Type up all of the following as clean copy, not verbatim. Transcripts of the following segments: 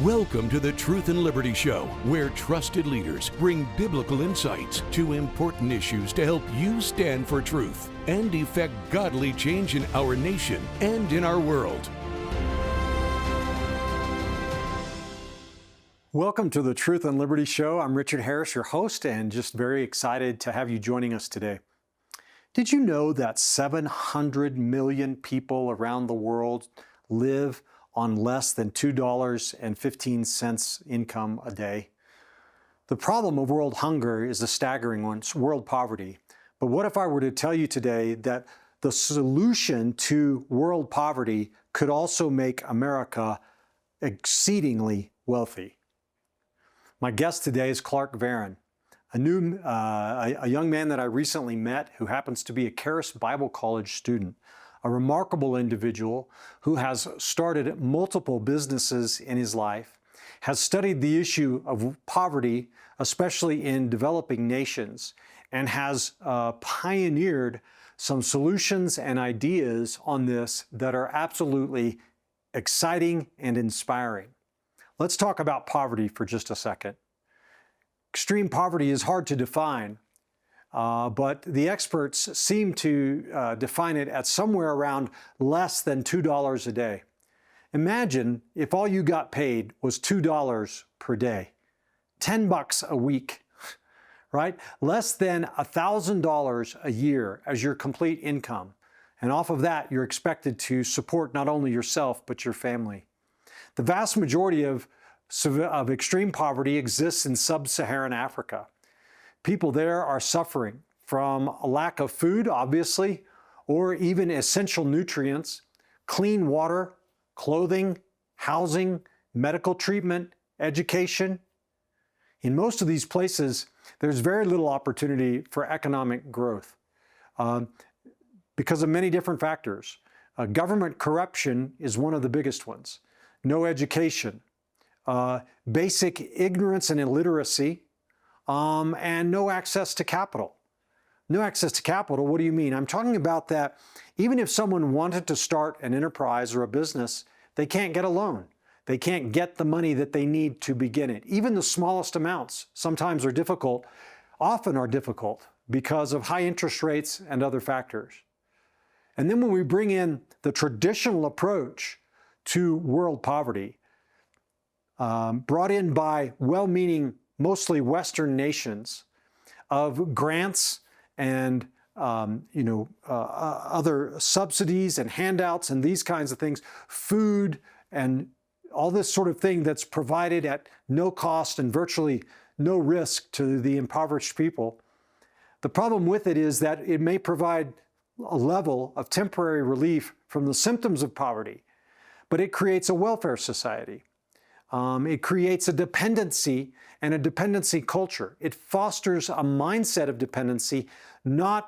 Welcome to the Truth and Liberty Show, where trusted leaders bring biblical insights to important issues to help you stand for truth and effect godly change in our nation and in our world. Welcome to the Truth and Liberty Show. I'm Richard Harris, your host, and just very excited to have you joining us today. Did you know that 700 million people around the world live on less than $2.15 income a day? The problem of world hunger is a staggering one, it's world poverty. But what if I were to tell you today that the solution to world poverty could also make America exceedingly wealthy? My guest today is Clark Varin, a young man that I recently met who happens to be a Charis Bible College student, a remarkable individual who has started multiple businesses in his life, has studied the issue of poverty, especially in developing nations, and has pioneered some solutions and ideas on this that are absolutely exciting and inspiring. Let's talk about poverty for just a second. Extreme poverty is hard to define. But the experts seem to define it at somewhere around less than $2 a day. Imagine if all you got paid was $2 per day, $10 a week, right? Less than $1,000 a year as your complete income. And off of that, you're expected to support not only yourself, but your family. The vast majority of extreme poverty exists in sub-Saharan Africa. People there are suffering from a lack of food, obviously, or even essential nutrients, clean water, clothing, housing, medical treatment, education. In most of these places, there's very little opportunity for economic growth because of many different factors. Government corruption is one of the biggest ones. No education, basic ignorance and illiteracy, and no access to capital. No access to capital, what do you mean? I'm talking about that even if someone wanted to start an enterprise or a business, they can't get a loan. They can't get the money that they need to begin it. Even the smallest amounts sometimes are difficult, often are difficult because of high interest rates and other factors. And then when we bring in the traditional approach to world poverty, brought in by well-meaning mostly Western nations, of grants and other subsidies and handouts and these kinds of things, food and all this sort of thing that's provided at no cost and virtually no risk to the impoverished people. The problem with it is that it may provide a level of temporary relief from the symptoms of poverty, but it creates a welfare society. It creates a dependency and a dependency culture. It fosters a mindset of dependency, and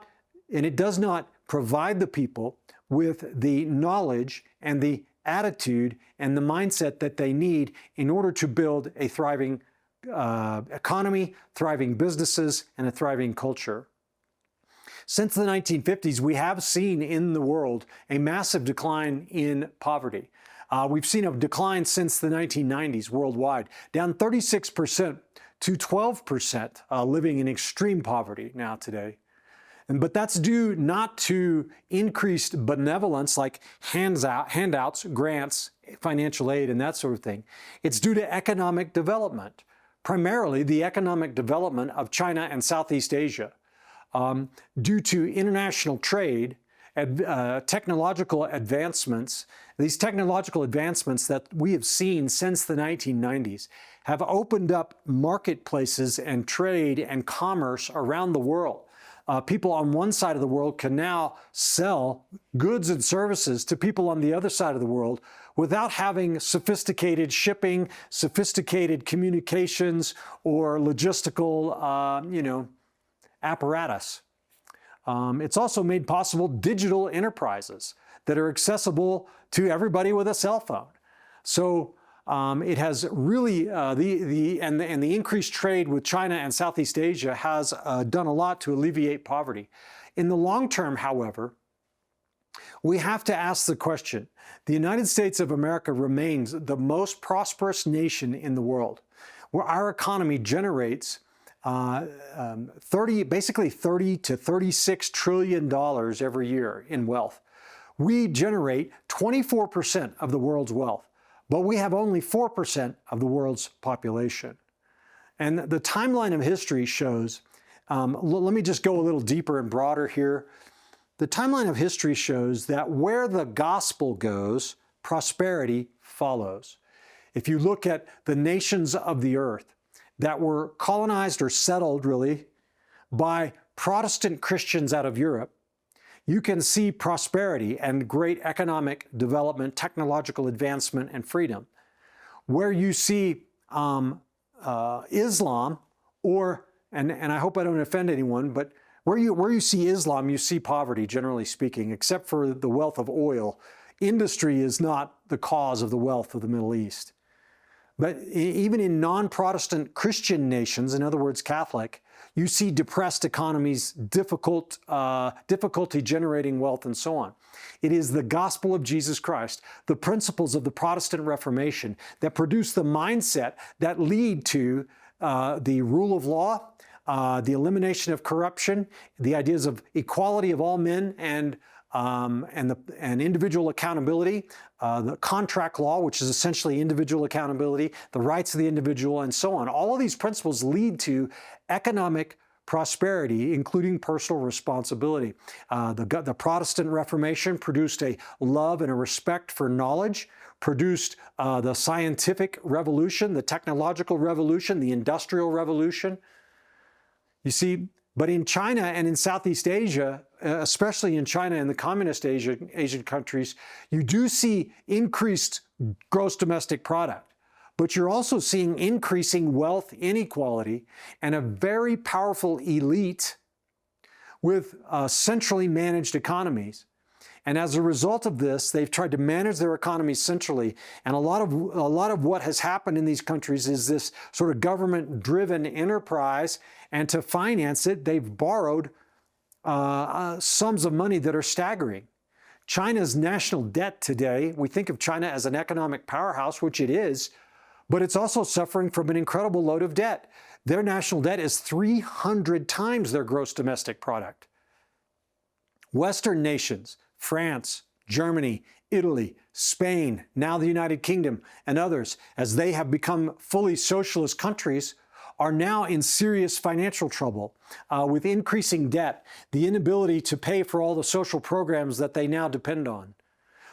it does not provide the people with the knowledge and the attitude and the mindset that they need in order to build a thriving economy, thriving businesses, and a thriving culture. Since the 1950s, we have seen in the world a massive decline in poverty. We've seen a decline since the 1990s worldwide, down 36% to 12% living in extreme poverty now today. But that's due not to increased benevolence like handouts, grants, financial aid, and that sort of thing. It's due to economic development, primarily the economic development of China and Southeast Asia, due to international trade, technological advancements. These technological advancements that we have seen since the 1990s have opened up marketplaces and trade and commerce around the world. People on one side of the world can now sell goods and services to people on the other side of the world without having sophisticated shipping, sophisticated communications, or logistical, apparatus. It's also made possible digital enterprises that are accessible to everybody with a cell phone. So it has really, the increased trade with China and Southeast Asia has done a lot to alleviate poverty. In the long term, however, We have to ask the question, the United States of America remains the most prosperous nation in the world, where our economy generates basically $30 to $36 trillion every year in wealth. We generate 24% of the world's wealth, but we have only 4% of the world's population. And the timeline of history shows, let me just go a little deeper and broader here. The timeline of history shows that where the gospel goes, prosperity follows. If you look at the nations of the earth that were colonized or settled really by Protestant Christians out of Europe, you can see prosperity and great economic development, technological advancement, and freedom. Where you see Islam, and I hope I don't offend anyone, but where you see Islam, you see poverty, generally speaking, except for the wealth of oil. Industry is not the cause of the wealth of the Middle East. But even in non-Protestant Christian nations, in other words, Catholic, you see depressed economies, difficulty generating wealth, and so on. It is the gospel of Jesus Christ, the principles of the Protestant Reformation that produce the mindset that lead to the rule of law, the elimination of corruption, the ideas of equality of all men and individual accountability, the contract law, which is essentially individual accountability, the rights of the individual, and so on. All of these principles lead to economic prosperity, including personal responsibility. The Protestant Reformation produced a love and a respect for knowledge, produced the scientific revolution, the technological revolution, the industrial revolution. You see, but in China and in Southeast Asia, especially in China and the communist Asian countries, you do see increased gross domestic product. But you're also seeing increasing wealth inequality and a very powerful elite with centrally managed economies. And as a result of this, they've tried to manage their economies centrally. And a lot of what has happened in these countries is this sort of government-driven enterprise. And to finance it, they've borrowed sums of money that are staggering. China's national debt today, we think of China as an economic powerhouse, which it is, but it's also suffering from an incredible load of debt. Their national debt is 300 times their gross domestic product. Western nations, France, Germany, Italy, Spain, now the United Kingdom, and others, as they have become fully socialist countries, are now in serious financial trouble with increasing debt, the inability to pay for all the social programs that they now depend on.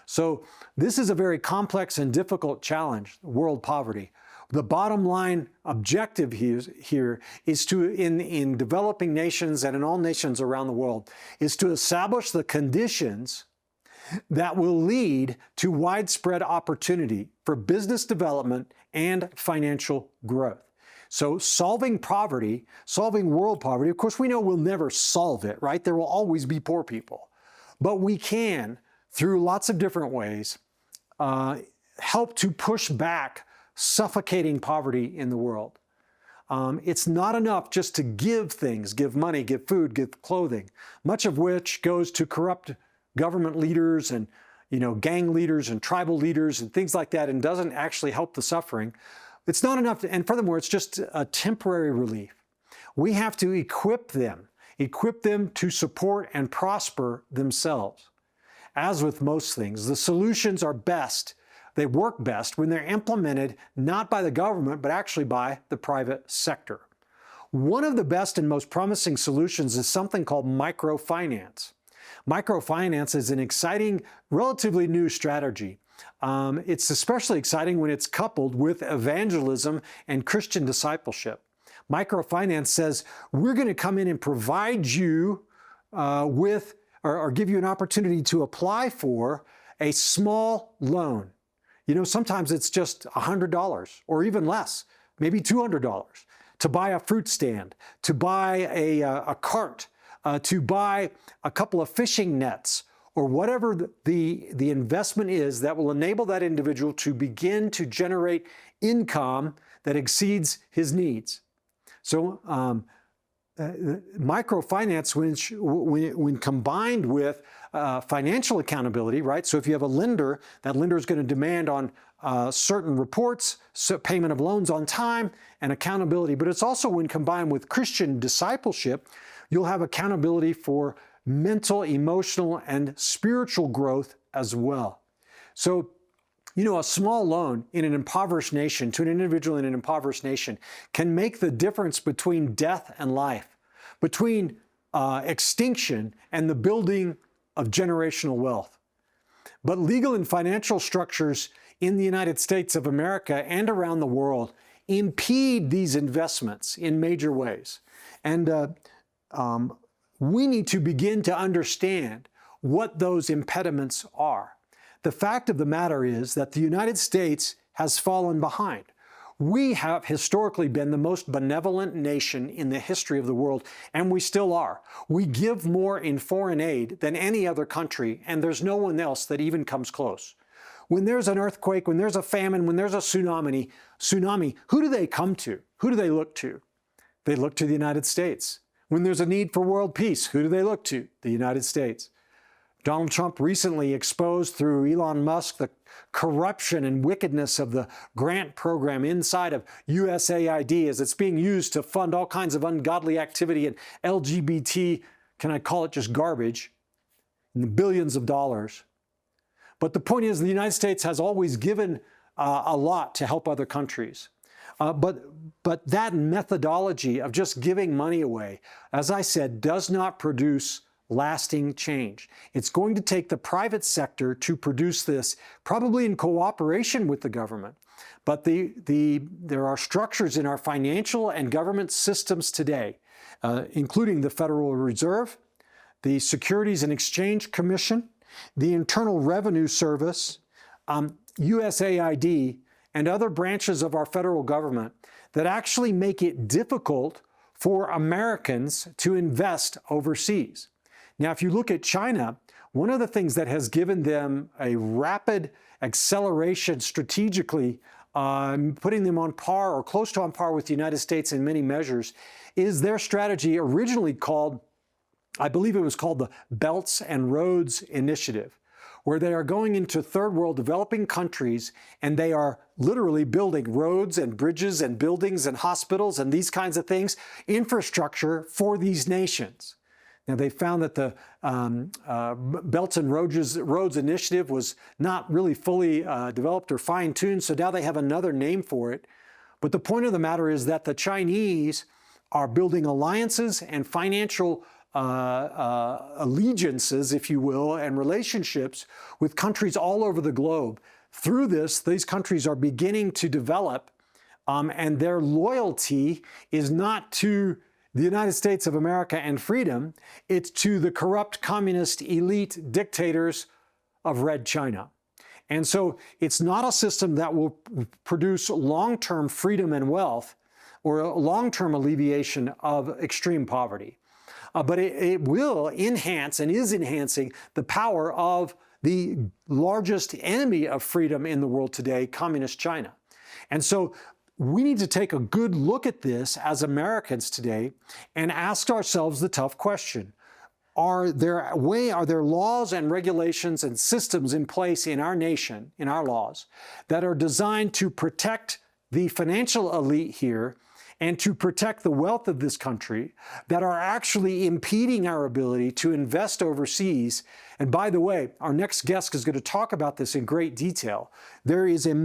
So this is a very complex and difficult challenge, world poverty. The bottom line objective here is to, in developing nations and in all nations around the world, is to establish the conditions that will lead to widespread opportunity for business development and financial growth. So solving poverty, solving world poverty, of course we know we'll never solve it, right? There will always be poor people. But we can, through lots of different ways, help to push back suffocating poverty in the world. It's not enough just to give things, give money, give food, give clothing, much of which goes to corrupt government leaders and gang leaders and tribal leaders and things like that, and doesn't actually help the suffering. It's not enough, and furthermore, it's just a temporary relief. We have to equip them to support and prosper themselves. As with most things, the solutions are best, they work best when they're implemented not by the government, but actually by the private sector. One of the best and most promising solutions is something called microfinance. Microfinance is an exciting, relatively new strategy. It's especially exciting when it's coupled with evangelism and Christian discipleship. Microfinance says, we're going to come in and provide you with, or give you an opportunity to apply for a small loan. Sometimes it's just $100 or even less, maybe $200 to buy a fruit stand, to buy a cart, to buy a couple of fishing nets, or whatever the investment is that will enable that individual to begin to generate income that exceeds his needs. So microfinance, when combined with financial accountability, right? So if you have a lender, that lender is going to demand on certain reports, payment of loans on time, and accountability. But it's also, when combined with Christian discipleship, you'll have accountability for mental, emotional, and spiritual growth as well. So, you know, a small loan in an impoverished nation, to an individual in an impoverished nation, can make the difference between death and life, between extinction and the building of generational wealth. But legal and financial structures in the United States of America and around the world impede these investments in major ways. And we need to begin to understand what those impediments are. The fact of the matter is that the United States has fallen behind. We have historically been the most benevolent nation in the history of the world, and we still are. We give more in foreign aid than any other country, and there's no one else that even comes close. When there's an earthquake, when there's a famine, when there's a tsunami, who do they come to? Who do they look to? They look to the United States. When there's a need for world peace, who do they look to? The United States. Donald Trump recently exposed through Elon Musk the corruption and wickedness of the grant program inside of USAID as it's being used to fund all kinds of ungodly activity and LGBT, can I call it just garbage, in the billions of dollars. But the point is, the United States has always given a lot to help other countries. But that methodology of just giving money away, as I said, does not produce lasting change. It's going to take the private sector to produce this, probably in cooperation with the government. But there are structures in our financial and government systems today, including the Federal Reserve, the Securities and Exchange Commission, the Internal Revenue Service, USAID, and other branches of our federal government that actually make it difficult for Americans to invest overseas. Now, if you look at China, one of the things that has given them a rapid acceleration strategically, putting them on par or close to on par with the United States in many measures, is their strategy originally called, I believe it was called the Belts and Roads Initiative, where they are going into third world developing countries and they are literally building roads and bridges and buildings and hospitals and these kinds of things, infrastructure for these nations. Now, they found that the Belts and Roads Initiative was not really fully developed or fine-tuned, so now they have another name for it. But the point of the matter is that the Chinese are building alliances and financial allegiances, if you will, and relationships with countries all over the globe. Through this, these countries are beginning to develop, and their loyalty is not to the United States of America and freedom, it's to the corrupt communist elite dictators of Red China. And so it's not a system that will produce long-term freedom and wealth or a long-term alleviation of extreme poverty. But it will enhance and is enhancing the power of the largest enemy of freedom in the world today, communist China. And so we need to take a good look at this as Americans today and ask ourselves the tough question. Are there laws and regulations and systems in place in our nation, in our laws, that are designed to protect the financial elite here and to protect the wealth of this country, that are actually impeding our ability to invest overseas? And by the way, our next guest is going to talk about this in great detail. There is an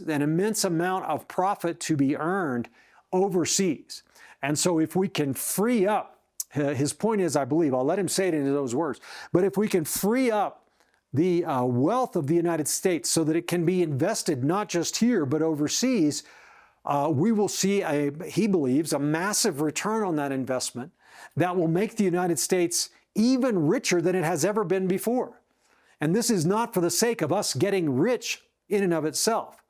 immense amount of profit to be earned overseas. And so if we can free up, his point is, I believe, I'll let him say it in those words, but if we can free up the wealth of the United States so that it can be invested not just here, but overseas, we will see, he believes, a massive return on that investment that will make the United States even richer than it has ever been before. And this is not for the sake of us getting rich in and of itself,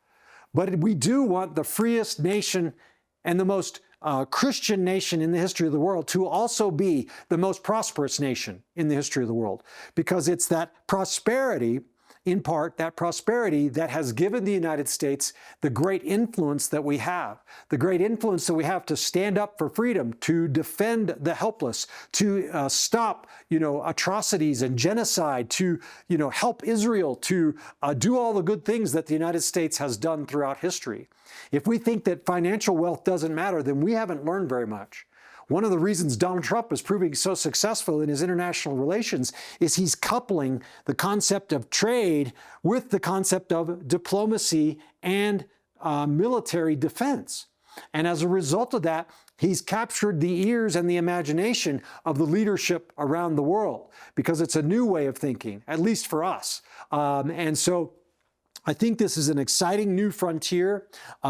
but we do want the freest nation and the most Christian nation in the history of the world to also be the most prosperous nation in the history of the world, because it's that prosperity in part, that prosperity that has given the United States the great influence that we have, the great influence that we have to stand up for freedom, to defend the helpless, to stop, atrocities and genocide, to, help Israel, to do all the good things that the United States has done throughout history. If we think that financial wealth doesn't matter, then we haven't learned very much. One of the reasons Donald Trump is proving so successful in his international relations is he's coupling the concept of trade with the concept of diplomacy and military defense. And as a result of that, he's captured the ears and the imagination of the leadership around the world, because it's a new way of thinking, at least for us. And so I think this is an exciting new frontier.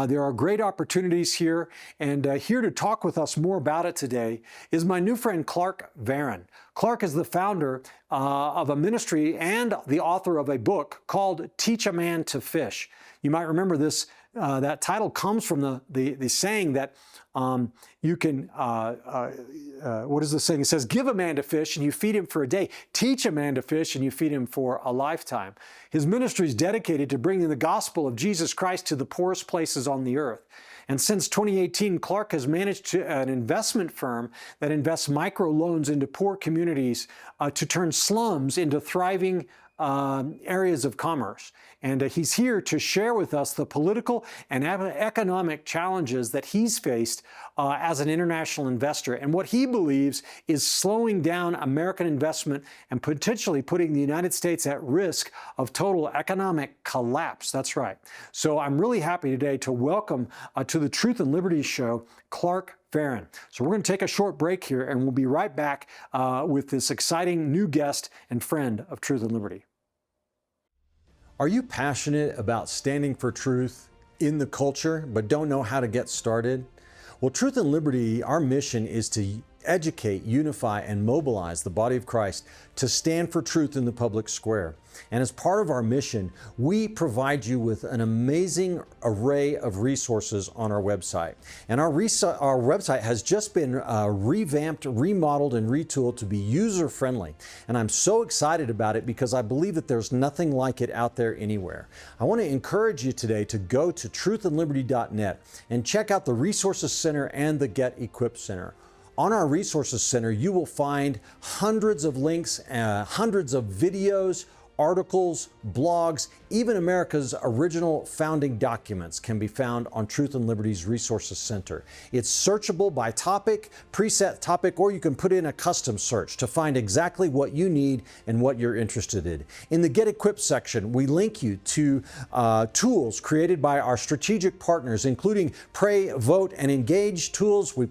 There are great opportunities here. And here to talk with us more about it today is my new friend, Clark Varin. Clark is the founder of a ministry and the author of a book called Teach a Man to Fish. You might remember this. That title comes from the saying that you can, what is the saying? It says, give a man to fish and you feed him for a day. Teach a man to fish and you feed him for a lifetime. His ministry is dedicated to bringing the gospel of Jesus Christ to the poorest places on the earth. And since 2018, Clark has managed an investment firm that invests microloans into poor communities to turn slums into thriving areas of commerce. And he's here to share with us the political and economic challenges that he's faced as an international investor, and what he believes is slowing down American investment and potentially putting the United States at risk of total economic collapse. That's right. So I'm really happy today to welcome to the Truth and Liberty Show, Clark Varin. So we're going to take a short break here, and we'll be right back with this exciting new guest and friend of Truth and Liberty. Are you passionate about standing for truth in the culture, but don't know how to get started? Well, Truth and Liberty, our mission is to educate, unify, and mobilize the body of Christ to stand for truth in the public square. And as part of our mission, we provide you with an amazing array of resources on our website. And our website has just been revamped, remodeled, and retooled to be user-friendly. And I'm so excited about it because I believe that there's nothing like it out there anywhere. I want to encourage you today to go to truthandliberty.net and check out the Resources Center and the Get Equipped Center. On our Resources Center, you will find hundreds of links, hundreds of videos, articles, blogs, even America's original founding documents can be found on Truth and Liberty's Resources Center. It's searchable by topic, preset topic, or you can put in a custom search to find exactly what you need and what you're interested in. In the Get Equipped section, we link you to tools created by our strategic partners, including Pray, Vote, and Engage tools. We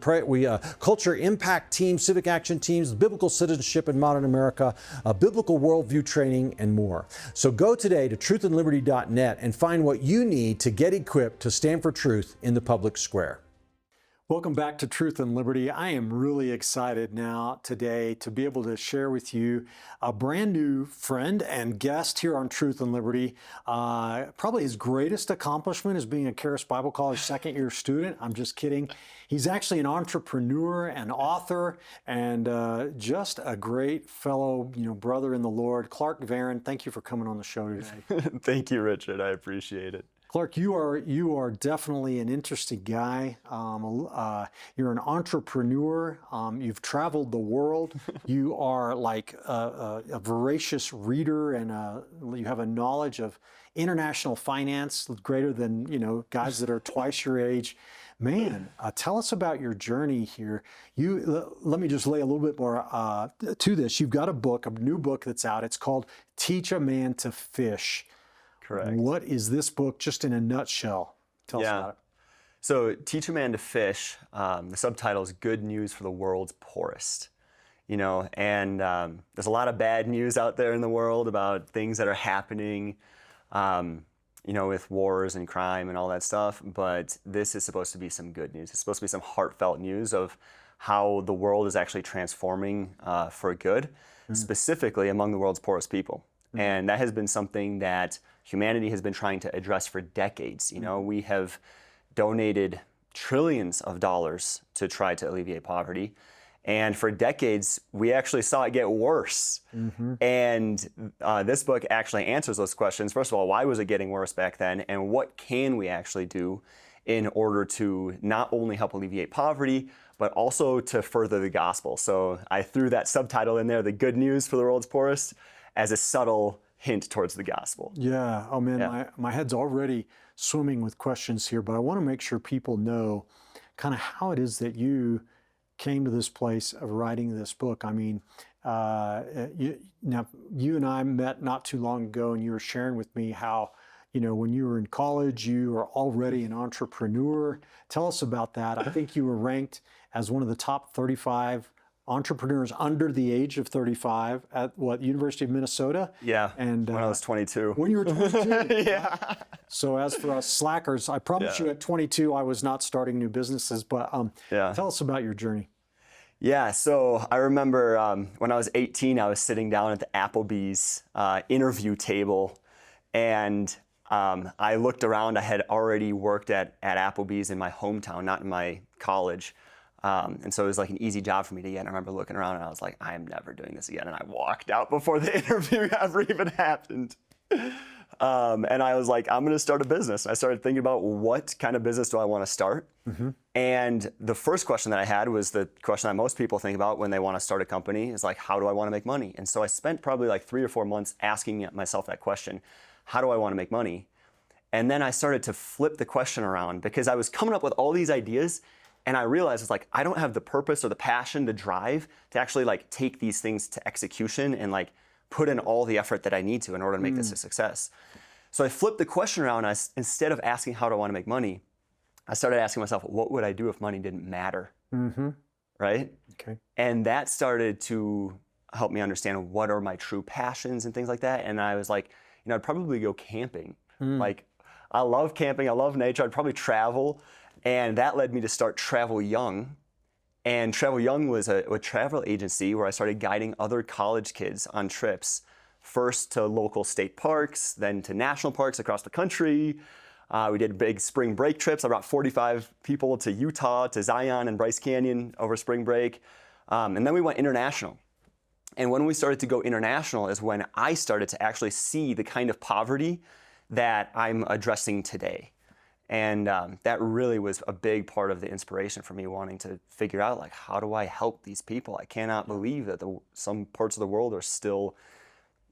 culture impact teams, civic action teams, biblical citizenship in modern America, biblical worldview training, and more. So go today to truthandliberty.net and find what you need to get equipped to stand for truth in the public square. Welcome back to Truth and Liberty. I am really excited now today to be able to share with you a brand new friend and guest here on Truth and Liberty. Probably his greatest accomplishment is being a Charis Bible College second-year student. I'm just kidding. He's actually an entrepreneur and author and just a great fellow, brother in the Lord. Clark Varin, thank you for coming on the show today. Thank you, Richard. I appreciate it. Clark, you are definitely an interesting guy. You're an entrepreneur. You've traveled the world. You are like a voracious reader, and you have a knowledge of international finance greater than guys that are twice your age. Man, tell us about your journey here. Let me just lay a little bit more to this. You've got a new book that's out. It's called Teach a Man to Fish. Correct. What is this book, just in a nutshell? Tell us about it. So, Teach a Man to Fish, the subtitle is Good News for the World's Poorest. And there's a lot of bad news out there in the world about things that are happening, with wars and crime and all that stuff. But this is supposed to be some good news. It's supposed to be some heartfelt news of how the world is actually transforming for good, specifically among the world's poorest people. And that has been something that humanity has been trying to address for decades. We have donated trillions of dollars to try to alleviate poverty. And for decades, we actually saw it get worse. And this book actually answers those questions. First of all, why was it getting worse back then? And what can we actually do in order to not only help alleviate poverty, but also to further the gospel? So I threw that subtitle in there, The Good News for the World's Poorest, as a subtle hint towards the gospel. Yeah. Oh man, my head's already swimming with questions here, but I want to make sure people know kind of how it is that you came to this place of writing this book. I mean, now you and I met not too long ago, and you were sharing with me how, when you were in college, you were already an entrepreneur. Tell us about that. I think you were ranked as one of the top 35 entrepreneurs under the age of 35 at University of Minnesota? Yeah, and when I was 22. When you were 22? Yeah. So as for us slackers, I promise you at 22, I was not starting new businesses, but tell us about your journey. Yeah, so I remember when I was 18, I was sitting down at the Applebee's interview table, and I looked around. I had already worked at Applebee's in my hometown, not in my college. And so it was like an easy job for me to get. And I remember looking around and I was like, I am never doing this again. And I walked out before the interview ever even happened. And I was like, I'm going to start a business. And I started thinking about what kind of business do I want to start? And the first question that I had was the question that most people think about when they want to start a company is like, how do I want to make money? And so I spent probably like 3 or 4 months asking myself that question, how do I want to make money? And then I started to flip the question around because I was coming up with all these ideas. And I realized it's like, I don't have the purpose or the passion, the drive to actually like take these things to execution and like put in all the effort that I need to in order to make this a success. So I flipped the question around. Instead of asking how do I want to make money, I started asking myself, what would I do if money didn't matter? Right? Okay. And that started to help me understand what are my true passions and things like that. And I was like, I'd probably go camping. Like, I love camping. I love nature. I'd probably travel. And that led me to start Travel Young. And Travel Young was a travel agency where I started guiding other college kids on trips, first to local state parks, then to national parks across the country. We did big spring break trips. I brought 45 people to Utah, to Zion and Bryce Canyon over spring break. And then we went international. And when we started to go international is when I started to actually see the kind of poverty that I'm addressing today. And that really was a big part of the inspiration for me wanting to figure out, like, how do I help these people? I cannot believe that some parts of the world are still,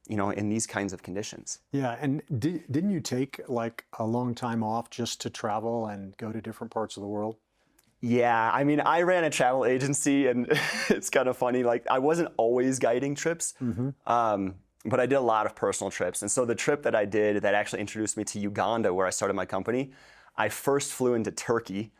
in these kinds of conditions. Yeah, and didn't you take like a long time off just to travel and go to different parts of the world? Yeah, I mean, I ran a travel agency, and it's kind of funny. Like, I wasn't always guiding trips, but I did a lot of personal trips. And so the trip that I did that actually introduced me to Uganda, where I started my company, I first flew into Turkey,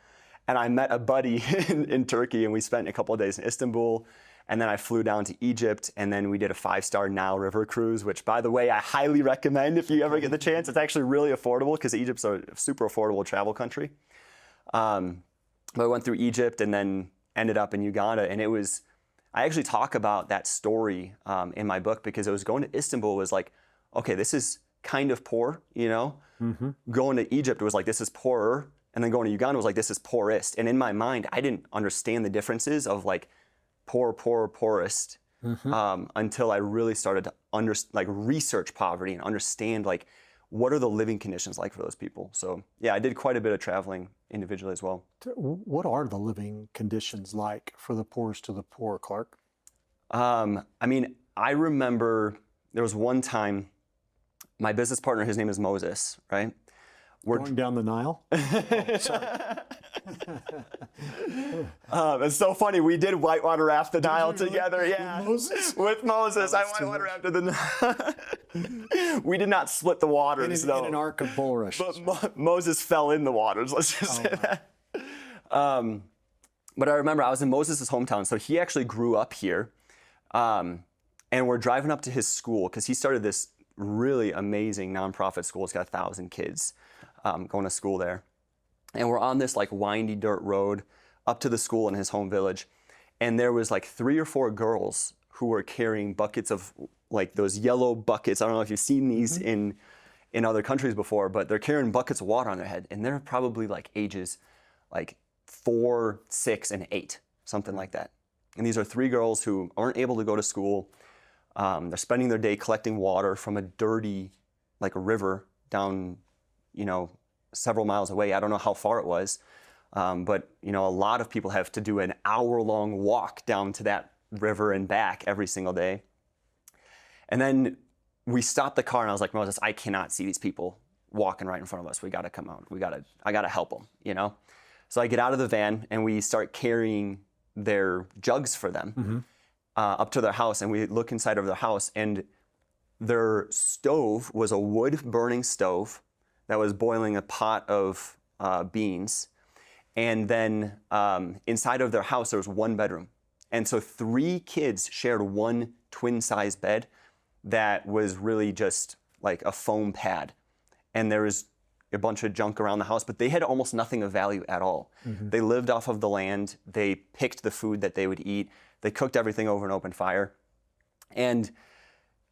and I met a buddy in Turkey, and we spent a couple of days in Istanbul, and then I flew down to Egypt, and then we did a 5-star Nile River cruise, which, by the way, I highly recommend if you ever get the chance. It's actually really affordable because Egypt's a super affordable travel country. But I went through Egypt and then ended up in Uganda, and I actually talk about that story in my book because it was going to Istanbul was like, okay, this is kind of poor, Going to Egypt was like, this is poorer. And then going to Uganda was like, this is poorest. And in my mind, I didn't understand the differences of like poor, poorest until I really started to research poverty and understand like, what are the living conditions like for those people? So yeah, I did quite a bit of traveling individually as well. What are the living conditions like for the poorest of the poor, Clark? I mean, I remember there was one time, my business partner, his name is Moses, right? We're going down the Nile? Oh, sorry. It's so funny. We did whitewater raft the Nile together. Yeah, with Moses. I whitewater rafted the Nile. We did not split the waters, though. In an ark of bulrushes. But Moses fell in the waters. Let's just say that. But I remember I was in Moses' hometown, so he actually grew up here. And we're driving up to his school because he started this really amazing nonprofit school. It's got 1,000 kids going to school there. And we're on this like windy dirt road up to the school in his home village. And there was like 3 or 4 girls who were carrying buckets of like those yellow buckets. I don't know if you've seen these in other countries before, but they're carrying buckets of water on their head. And they're probably like ages like 4, 6, and 8, something like that. And these are 3 girls who aren't able to go to school. They're spending their day collecting water from a dirty, like a river down, several miles away. I don't know how far it was. But, a lot of people have to do an hour-long walk down to that river and back every single day. And then we stopped the car and I was like, Moses, I cannot see these people walking right in front of us. We got to come out. I got to help them, So I get out of the van and we start carrying their jugs for them up to their house. And we look inside of their house and their stove was a wood burning stove that was boiling a pot of beans. And then inside of their house, there was 1 bedroom. And so 3 kids shared 1 twin-size bed that was really just like a foam pad. And there was a bunch of junk around the house, but they had almost nothing of value at all. They lived off of the land. They picked the food that they would eat. They cooked everything over an open fire. And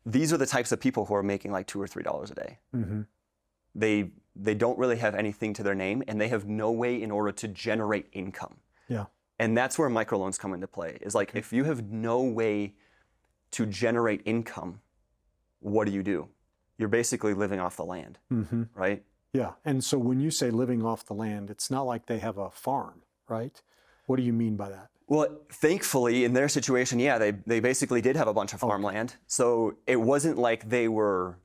these are the types of people who are making like $2 or $3 a day. They don't really have anything to their name, and they have no way in order to generate income. Yeah. And that's where microloans come into play. Is like, if you have no way to generate income, what do? You're basically living off the land, right? Yeah. And so when you say living off the land, it's not like they have a farm, right? What do you mean by that? Well, thankfully, in their situation, yeah, they basically did have a bunch of farmland. So it wasn't like they were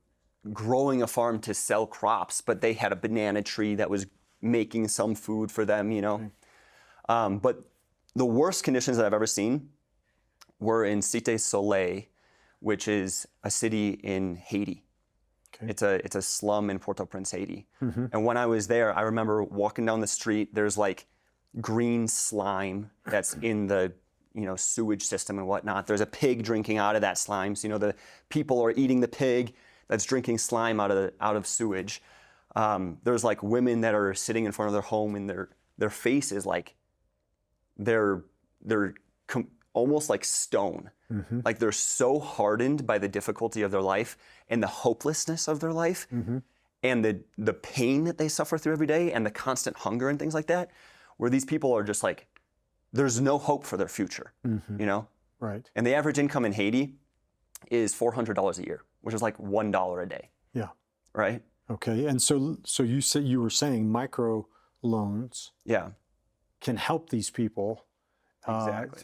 growing a farm to sell crops, but they had a banana tree that was making some food for them, But the worst conditions that I've ever seen were in Cité Soleil, which is a city in Haiti. Okay. It's a slum in Port-au-Prince, Haiti. And when I was there, I remember walking down the street, there's like green slime that's in the sewage system and whatnot. There's a pig drinking out of that slime. So the people are eating the pig that's drinking slime out of sewage. There's like women that are sitting in front of their home and their face is like they're almost like stone. Like they're so hardened by the difficulty of their life and the hopelessness of their life and the pain that they suffer through every day and the constant hunger and things like that, where these people are just like, there's no hope for their future, Right. And the average income in Haiti is $400 a year, which is like $1 a day. Yeah. Right? Okay. And so you were saying micro loans can help these people. Exactly.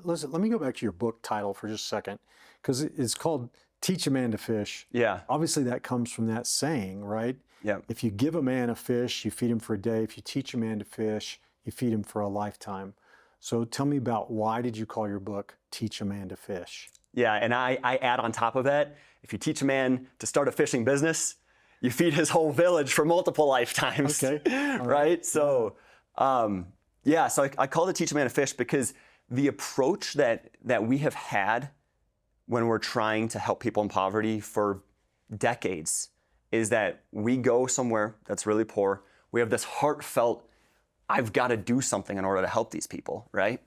Listen, let me go back to your book title for just a second, because it's called Teach a Man to Fish. Yeah. Obviously that comes from that saying, right? Yeah. If you give a man a fish, you feed him for a day. If you teach a man to fish, you feed him for a lifetime. So tell me about, why did you call your book Teach a Man to Fish? Yeah, and I add on top of that, if you teach a man to start a fishing business, you feed his whole village for multiple lifetimes. Okay. Right? So, so I call it Teach a Man to Fish because the approach that we have had when we're trying to help people in poverty for decades is that we go somewhere that's really poor. We have this heartfelt, I've got to do something in order to help these people, right?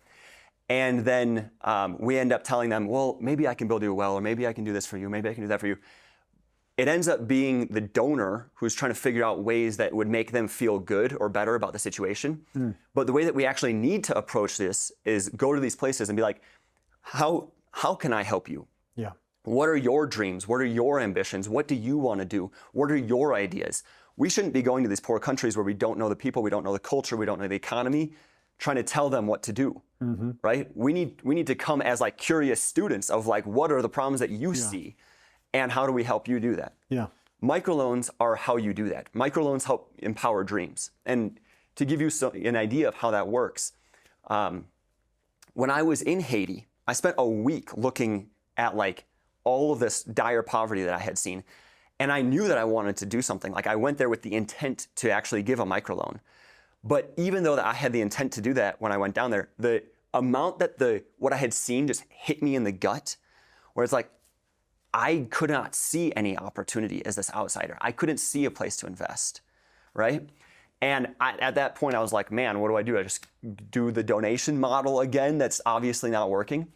And then we end up telling them, well, maybe I can build you a well, or maybe I can do this for you, maybe I can do that for you. It ends up being the donor who's trying to figure out ways that would make them feel good or better about the situation. But the way that we actually need to approach this is go to these places and be like, how can I help you? Yeah. What are your dreams? What are your ambitions? What do you want to do? What are your ideas? We shouldn't be going to these poor countries where we don't know the people, we don't know the culture, we don't know the economy, trying to tell them what to do, right? We need to come as like curious students of like, what are the problems that you see, and how do we help you do that? Yeah. Microloans are how you do that. Microloans help empower dreams. And to give you an idea of how that works, when I was in Haiti, I spent a week looking at like all of this dire poverty that I had seen. And I knew that I wanted to do something. Like I went there with the intent to actually give a microloan. But even though that I had the intent to do that when I went down there, the amount that what I had seen just hit me in the gut, where it's like, I could not see any opportunity as this outsider. I couldn't see a place to invest, right? And at that point, I was like, man, what do? I just do the donation model again? That's obviously not working.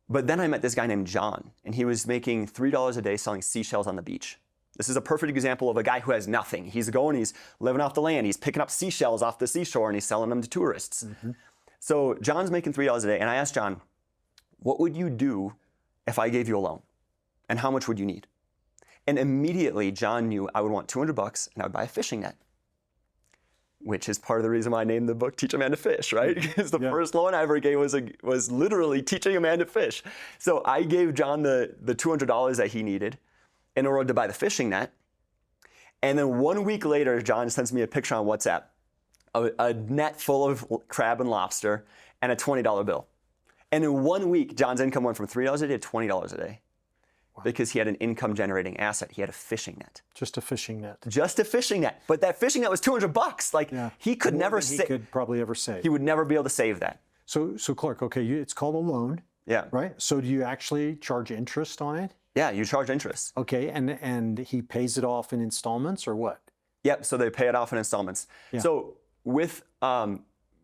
But then I met this guy named John, and he was making $3 a day selling seashells on the beach. This is a perfect example of a guy who has nothing. He's living off the land. He's picking up seashells off the seashore, and he's selling them to tourists. So John's making $3 a day, and I asked John, what would you do if I gave you a loan? And how much would you need? And immediately John knew I would want $200 and I would buy a fishing net, which is part of the reason why I named the book Teach a Man to Fish, right? Because the first loan I ever gave was literally teaching a man to fish. So I gave John the $200 that he needed in order to buy the fishing net. And then 1 week later, John sends me a picture on WhatsApp, a net full of crab and lobster and a $20 bill. And in 1 week, John's income went from $3 a day to $20 a day. Wow. Because he had an income-generating asset. He had a fishing net. Just a fishing net. Just a fishing net. But that fishing net was $200. Like, he could never save. He could probably ever save. He would never be able to save that. So Clark, okay, it's called a loan. Yeah. Right? So do you actually charge interest on it? Yeah, you charge interest. Okay, and he pays it off in installments or what? Yep, so they pay it off in installments. Yeah. So with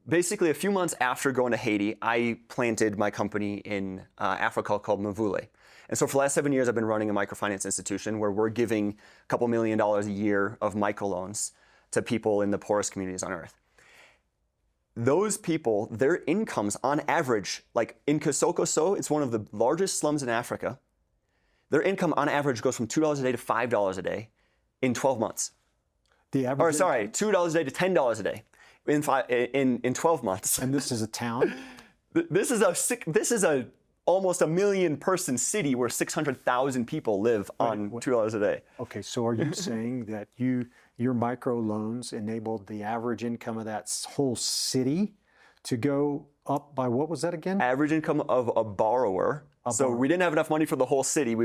basically a few months after going to Haiti, I planted my company in Africa called Mavule. And so for the last 7 years, I've been running a microfinance institution where we're giving a couple $1 million a year of microloans to people in the poorest communities on earth. Those people, their incomes on average, like in Kosokoso, it's one of the largest slums in Africa. Their income on average goes from $2 a day to $5 a day in 12 months. The average. Or sorry, $2 a day to $10 a day in 12 months. And this is a town? This is a almost 1 million person city where 600,000 people live on $2 a day. Okay, so are you saying that your micro loans enabled the average income of that whole city to go up by, what was that again? Average income of a borrower. So we didn't have enough money for the whole city. We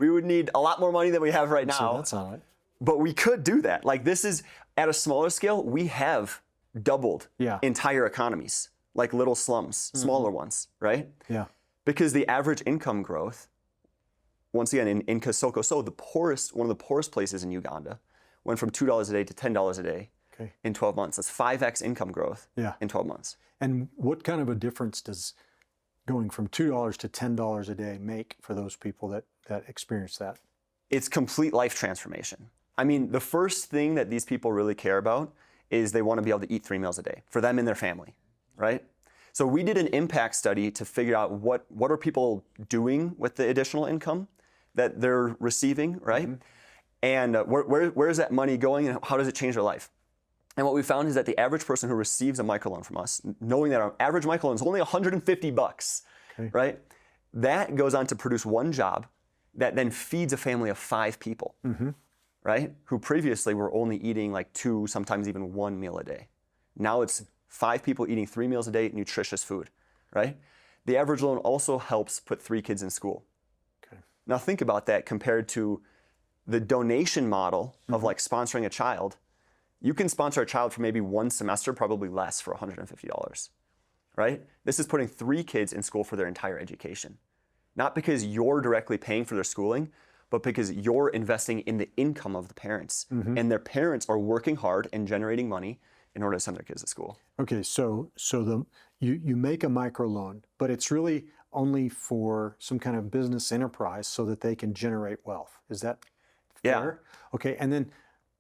would need a lot more money than we have right now. So that's all right. But we could do that. Like, this is, at a smaller scale, we have doubled entire economies, like little slums, smaller ones, right? Yeah. Because the average income growth, once again, in Kosokoso, one of the poorest places in Uganda, went from $2 a day to $10 a day in 12 months. That's 5x income growth in 12 months. And what kind of a difference does going from $2 to $10 a day make for those people that experience that? It's complete life transformation. I mean, the first thing that these people really care about is they want to be able to eat 3 meals a day for them and their family, right? So we did an impact study to figure out what are people doing with the additional income that they're receiving, right? And where is that money going and how does it change their life? And what we found is that the average person who receives a microloan from us, knowing that our average microloan is only $150, right? That goes on to produce one job that then feeds a family of 5 people, right? Who previously were only eating like 2, sometimes even 1 meal a day. Now it's 5 people eating 3 meals a day, nutritious food, right? The average loan also helps put 3 kids in school. Now think about that compared to the donation model of like sponsoring a child. You can sponsor a child for maybe 1 semester, probably less, for $150, right? This is putting 3 kids in school for their entire education. Not because you're directly paying for their schooling, but because you're investing in the income of the parents. And their parents are working hard and generating money in order to send their kids to school. Okay, so you make a microloan, but it's really only for some kind of business enterprise so that they can generate wealth. Is that fair? Yeah. Okay, and then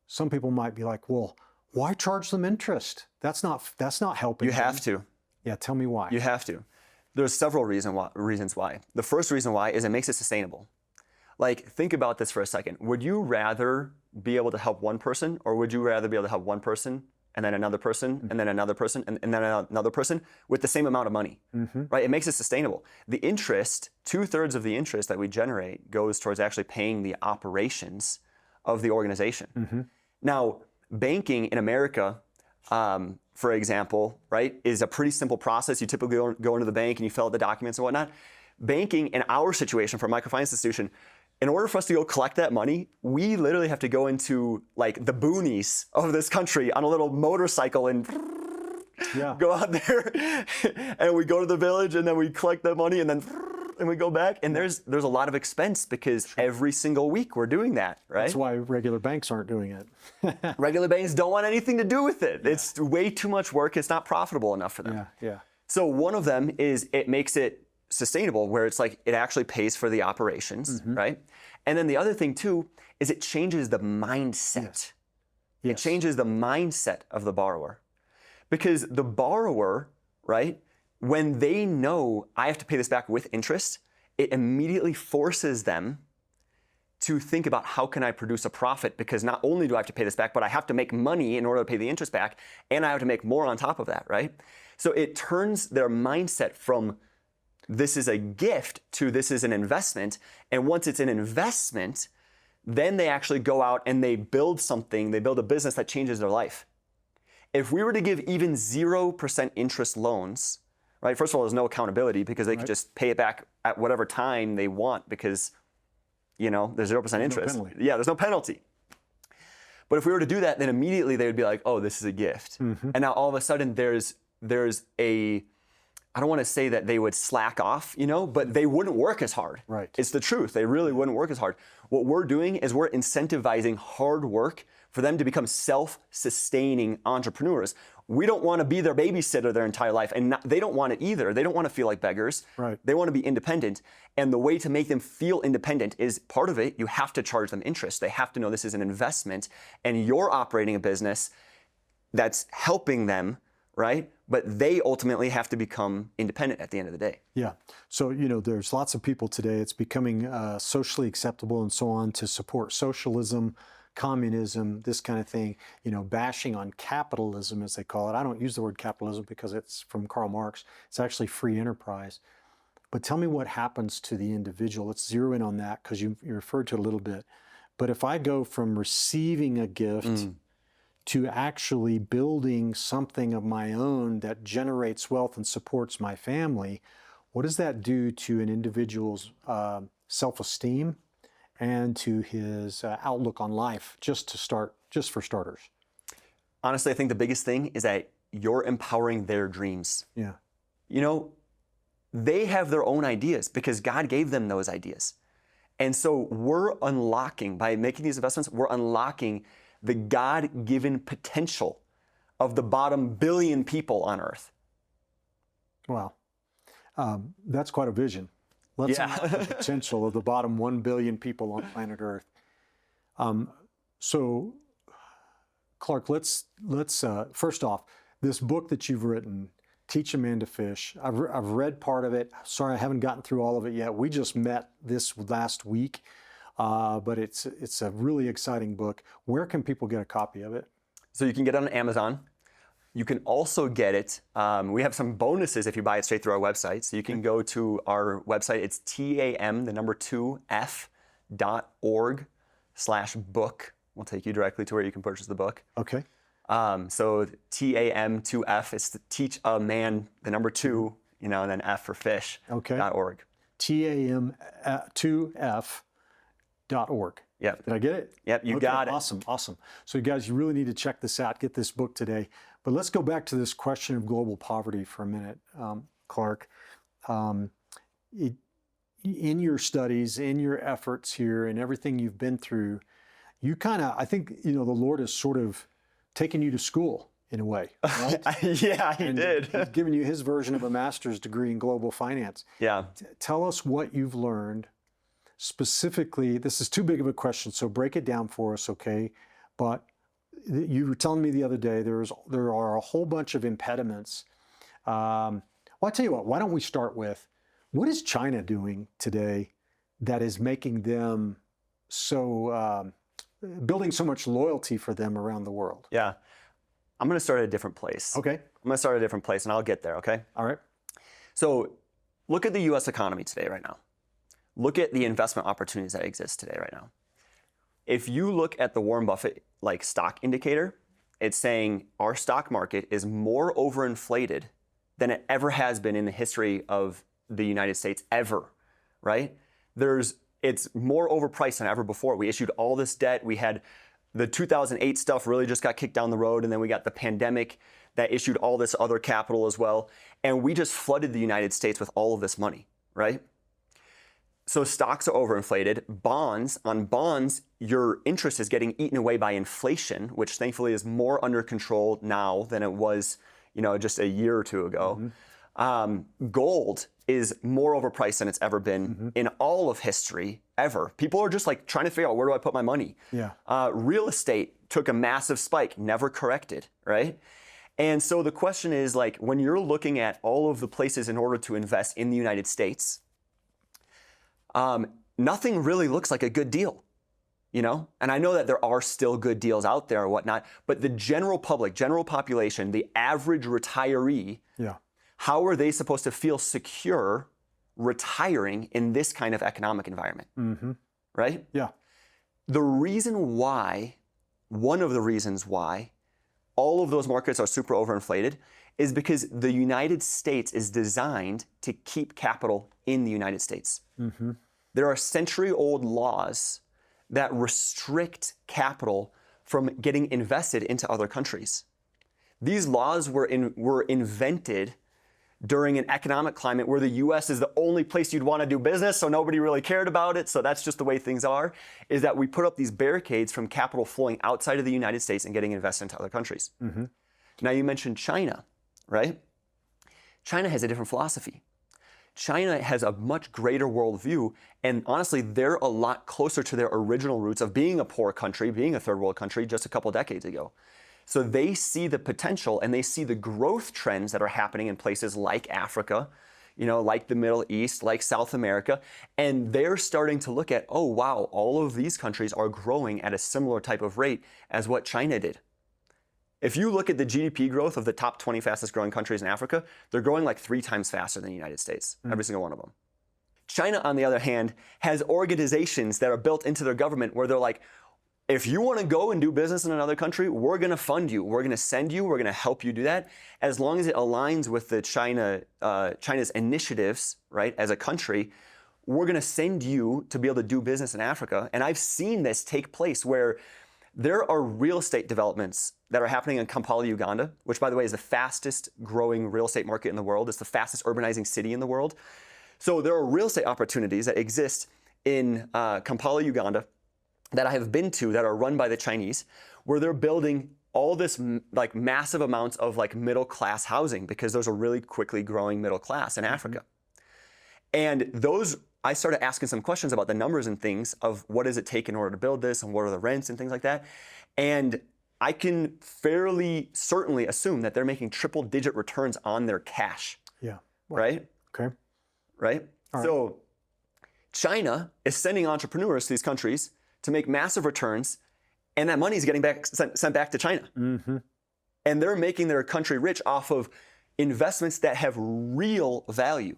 some people might be like, well, why charge them interest? That's not helping. You have to. Yeah, tell me why. You have to. There's several reasons why. The first reason why is it makes it sustainable. Like, think about this for a second. Would you rather be able to help one person, or would you rather be able to help one person and then another person, and then another person, and then another person with the same amount of money, right? It makes it sustainable. The interest, 2/3 of the interest that we generate goes towards actually paying the operations of the organization. Now, banking in America, for example, right, is a pretty simple process. You typically go into the bank and you fill out the documents and whatnot. Banking, in our situation for a microfinance institution, in order for us to go collect that money, we literally have to go into like the boonies of this country on a little motorcycle and go out there and we go to the village and then we collect that money and then we go back. And there's a lot of expense because every single week we're doing that, right? That's why regular banks aren't doing it. Regular banks don't want anything to do with it. It's way too much work. It's not profitable enough for them. So one of them is it makes it sustainable, where it's like it actually pays for the operations, right? And then the other thing too is it changes the mindset. It changes the mindset of the borrower, because the borrower right? When they know I have to pay this back with interest, it immediately forces them to think about how can I produce a profit, because not only do I have to pay this back, but I have to make money in order to pay the interest back, and I have to make more on top of that, right? So it turns their mindset from this is a gift to this is an investment. And once it's an investment, then they actually go out and they build something, they build a business that changes their life. If we were to give even 0% interest loans, right? First of all, there's no accountability because they could just pay it back at whatever time they want because, you know, there's 0% interest. No penalty. Yeah, there's no penalty. But if we were to do that, then immediately they would be like, oh, this is a gift. And now all of a sudden there's a, I don't want to say that they would slack off, you know, but they wouldn't work as hard. Right. It's the truth. They really wouldn't work as hard. What we're doing is we're incentivizing hard work for them to become self-sustaining entrepreneurs. We don't want to be their babysitter their entire life, and they don't want it either. They don't want to feel like beggars. Right. They want to be independent, and the way to make them feel independent is part of it. You have to charge them interest. They have to know this is an investment, and you're operating a business that's helping them, right? But they ultimately have to become independent at the end of the day. Yeah. So, you know, there's lots of people today, it's becoming socially acceptable and so on to support socialism, communism, this kind of thing, you know, bashing on capitalism, as they call it. I don't use the word capitalism because it's from Karl Marx. It's actually free enterprise. But tell me what happens to the individual. Let's zero in on that because you referred to it a little bit. But if I go from receiving a gift to actually building something of my own that generates wealth and supports my family, what does that do to an individual's self-esteem and to his outlook on life, just for starters? Honestly, I think the biggest thing is that you're empowering their dreams. Yeah. You know, they have their own ideas because God gave them those ideas. And so we're unlocking, by making these investments, we're unlocking the God-given potential of the bottom 1 billion people on earth. Wow. That's quite a vision. Let's unlock the potential of the bottom 1 billion people on planet Earth. So, Clark, let's first off, this book that you've written, Teach a Man to Fish, I've read part of it. Sorry, I haven't gotten through all of it yet. We just met this last week, but it's a really exciting book. Where can people get a copy of it? So you can get it on Amazon. You can also get it, we have some bonuses if you buy it straight through our website. So you can go to our website. It's TAM2F.org/book. We'll take you directly to where you can purchase the book. Okay. So TAM2F is to teach a man, the number 2, you know, and then F for fish. Okay. .org. TAM2F.org. Yep. Did I get it? Yep, you got it. Awesome, awesome. So you guys, you really need to check this out, get this book today. But let's go back to this question of global poverty for a minute, Clark. In your studies, in your efforts here, and everything you've been through, you kind of, I think, you know, the Lord has sort of taken you to school in a way, right? Yeah, he did. He's given you his version of a master's degree in global finance. Yeah. Tell us what you've learned. Specifically, this is too big of a question, so break it down for us, okay? But you were telling me the other day there are a whole bunch of impediments. Well, I tell you what, why don't we start with, what is China doing today that is making them so, building so much loyalty for them around the world? Yeah. I'm going to start at a different place. Okay. I'm going to start at a different place, and I'll get there, okay? All right. So look at the U.S. economy today right now. Look at the investment opportunities that exist today right now. If you look at the Warren Buffett stock indicator, it's saying our stock market is more overinflated than it ever has been in the history of the United States ever, right? It's more overpriced than ever before. We issued all this debt. We had the 2008 stuff really just got kicked down the road, and then we got the pandemic that issued all this other capital as well. And we just flooded the United States with all of this money, right? So stocks are overinflated. On bonds, your interest is getting eaten away by inflation, which thankfully is more under control now than it was, you know, just a year or two ago. Gold is more overpriced than it's ever been in all of history ever. People are just trying to figure out, where do I put my money? Yeah. Real estate took a massive spike, never corrected, right? And so the question is, like, when you're looking at all of the places in order to invest in the United States, nothing really looks like a good deal, you know? And I know that there are still good deals out there or whatnot, but the general public, general population, the average retiree, how are they supposed to feel secure retiring in this kind of economic environment, right? Yeah. The reason why, one of the reasons why all of those markets are super overinflated is because the United States is designed to keep capital in the United States. There are century-old laws that restrict capital from getting invested into other countries. These laws were invented during an economic climate where the US is the only place you'd want to do business, so nobody really cared about it, so that's just the way things are, is that we put up these barricades from capital flowing outside of the United States and getting invested into other countries. Now you mentioned China, right? China has a different philosophy. China has a much greater worldview, and honestly, they're a lot closer to their original roots of being a poor country, being a third world country just a couple decades ago. So they see the potential and they see the growth trends that are happening in places like Africa, you know, like the Middle East, like South America, and they're starting to look at, oh wow, all of these countries are growing at a similar type of rate as what China did. If you look at the GDP growth of the top 20 fastest growing countries in Africa, they're growing like 3 times faster than the United States, every single one of them. China, on the other hand, has organizations that are built into their government where they're like, if you want to go and do business in another country, we're going to fund you. We're going to send you. We're going to help you do that, as long as it aligns with the China's initiatives, right? As a country, we're going to send you to be able to do business in Africa. And I've seen this take place where there are real estate developments that are happening in Kampala, Uganda, which, by the way, is the fastest growing real estate market in the world. It's the fastest urbanizing city in the world. So there are real estate opportunities that exist in Kampala, Uganda, that I have been to that are run by the Chinese, where they're building all this like massive amounts of like middle class housing because there's a really quickly growing middle class in Africa. And those, I started asking some questions about the numbers and things of what does it take in order to build this and what are the rents and things like that. And I can fairly certainly assume that they're making triple digit returns on their cash. Yeah. Well, right? Okay. Right? So China is sending entrepreneurs to these countries to make massive returns, and that money is getting sent back to China. And they're making their country rich off of investments that have real value.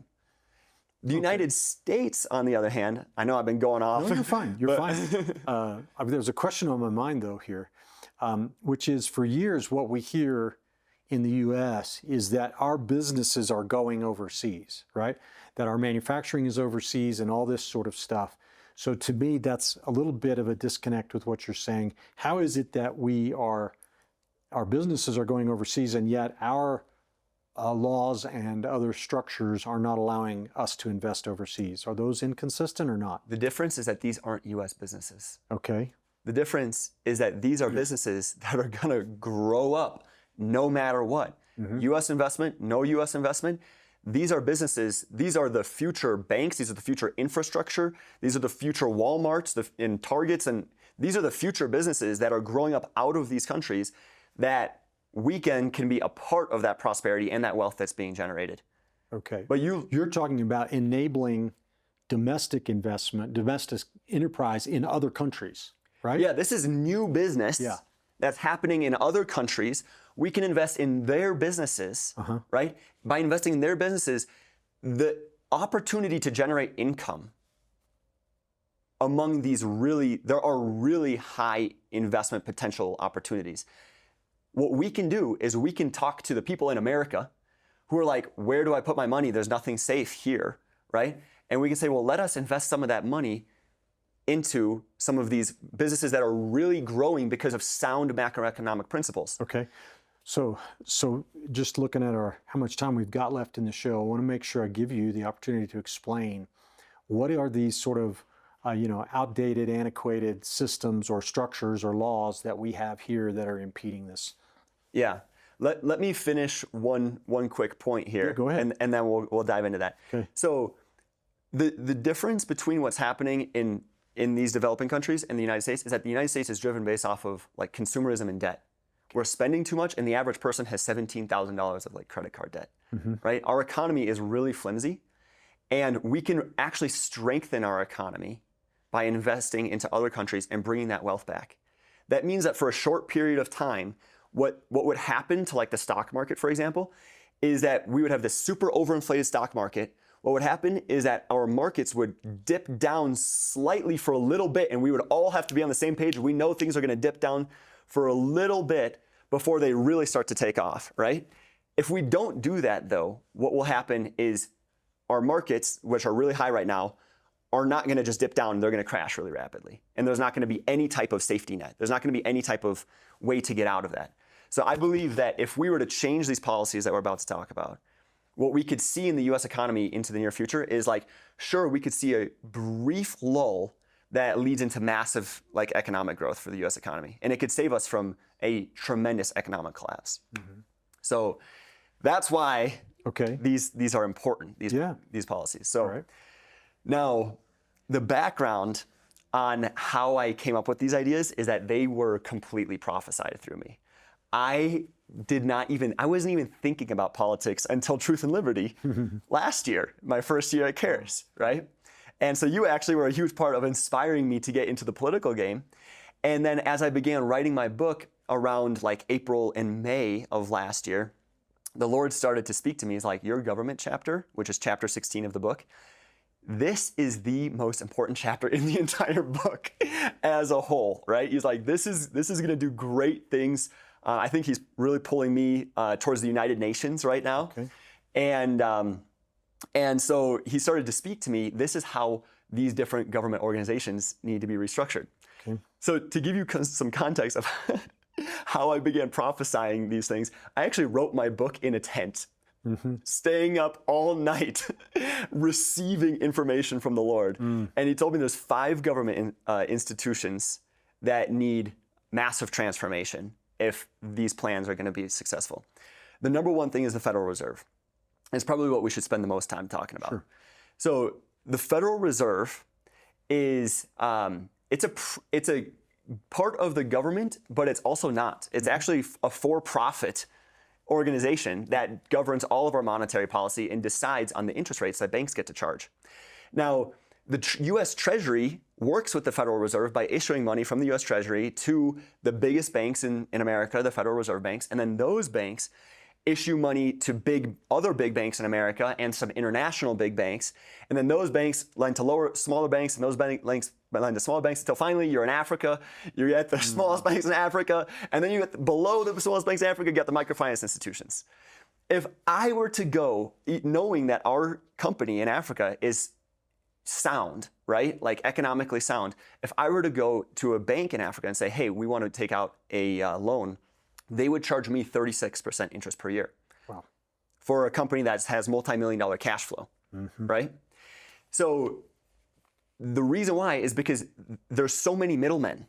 The United States, on the other hand, I know I've been going off. No, you're fine. You're fine. There's a question on my mind, though, here, which is for years what we hear in the U.S. is that our businesses are going overseas, right? That our manufacturing is overseas and all this sort of stuff. So to me, that's a little bit of a disconnect with what you're saying. How is it that our businesses are going overseas and yet our laws and other structures are not allowing us to invest overseas? Are those inconsistent or not? The difference is that these aren't U.S. businesses. Okay. The difference is that these are businesses that are going to grow up no matter what. U.S. investment, no U.S. investment. These are businesses, these are the future banks, these are the future infrastructure, these are the future Walmarts and Targets, and these are the future businesses that are growing up out of these countries that we can be a part of that prosperity and that wealth that's being generated. Okay. But you're talking about enabling domestic investment, domestic enterprise in other countries, right? Yeah, this is new business that's happening in other countries. We can invest in their businesses, right? By investing in their businesses, the opportunity to generate income among these there are really high investment potential opportunities. What we can do is we can talk to the people in America who are like, where do I put my money? There's nothing safe here, right? And we can say, well, let us invest some of that money into some of these businesses that are really growing because of sound macroeconomic principles. Okay. So just looking at how much time we've got left in the show, I want to make sure I give you the opportunity to explain what are these sort of outdated, antiquated systems or structures or laws that we have here that are impeding this. Yeah. Let me finish one quick point here. Yeah, go ahead. And then we'll dive into that. Okay. So the difference between what's happening in these developing countries and the United States is that the United States is driven based off of like consumerism and debt. we're spending too much, and the average person has $17,000 of like credit card debt, right? Our economy is really flimsy, and we can actually strengthen our economy by investing into other countries and bringing that wealth back. That means that for a short period of time, what would happen to like the stock market, for example, is that we would have this super overinflated stock market. What would happen is that our markets would dip down slightly for a little bit, and we would all have to be on the same page. We know things are going to dip down for a little bit before they really start to take off, right? If we don't do that, though, what will happen is our markets, which are really high right now, are not going to just dip down. They're going to crash really rapidly. And there's not going to be any type of safety net. There's not going to be any type of way to get out of that. So I believe that if we were to change these policies that we're about to talk about, what we could see in the US economy into the near future is like, sure, we could see a brief lull that leads into massive like economic growth for the US economy. And it could save us from a tremendous economic collapse. So that's why these are important, these policies. So now the background on how I came up with these ideas is that they were completely prophesied through me. I wasn't even thinking about politics until Truth and Liberty last year, my first year at CARES, right? And so you actually were a huge part of inspiring me to get into the political game. And then as I began writing my book around like April and May of last year, the Lord started to speak to me. He's like, your government chapter, which is chapter 16 of the book, this is the most important chapter in the entire book as a whole, right? He's like, this is going to do great things. I think he's really pulling me towards the United Nations right now. And so he started to speak to me, this is how these different government organizations need to be restructured. So to give you some context of how I began prophesying these things, I actually wrote my book in a tent, staying up all night, receiving information from the Lord. And he told me there's 5 government institutions that need massive transformation if these plans are going to be successful. The number one thing is the Federal Reserve. It's probably what we should spend the most time talking about. So the Federal Reserve is it's a part of the government, but it's also not. It's actually a for-profit organization that governs all of our monetary policy and decides on the interest rates that banks get to charge. Now, the U.S. Treasury works with the Federal Reserve by issuing money from the U.S. Treasury to the biggest banks in America, the Federal Reserve banks, and then those banks issue money to other big banks in America and some international big banks, and then those banks lend to smaller banks, and those banks lend to smaller banks until finally you're in Africa, you're at the smallest banks in Africa, and then you get below the smallest banks in Africa, you get the microfinance institutions. If I were to go, knowing that our company in Africa is sound, right? Like economically sound. If I were to go to a bank in Africa and say, hey, we want to take out a loan, they would charge me 36% interest per year. Wow. For a company that has multi-million-dollar cash flow, right? So the reason why is because there's so many middlemen,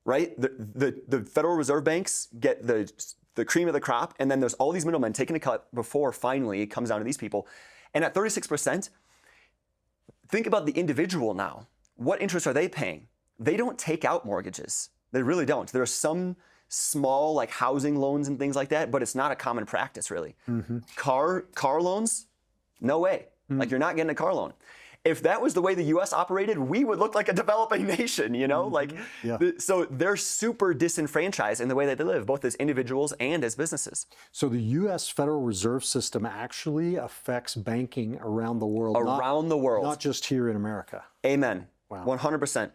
right? The Federal Reserve banks get the cream of the crop, and then there's all these middlemen taking a cut before finally it comes down to these people. And at 36%, think about the individual now. What interest are they paying? They don't take out mortgages. They really don't. There are some small like housing loans and things like that, but it's not a common practice really. Car loans, no way. Like you're not getting a car loan. If that was the way the U.S. operated, we would look like a developing nation, you know? So they're super disenfranchised in the way that they live, both as individuals and as businesses. So the U.S. Federal Reserve System actually affects banking around the world. Around the world. Not just here in America. Amen. Wow. 100%.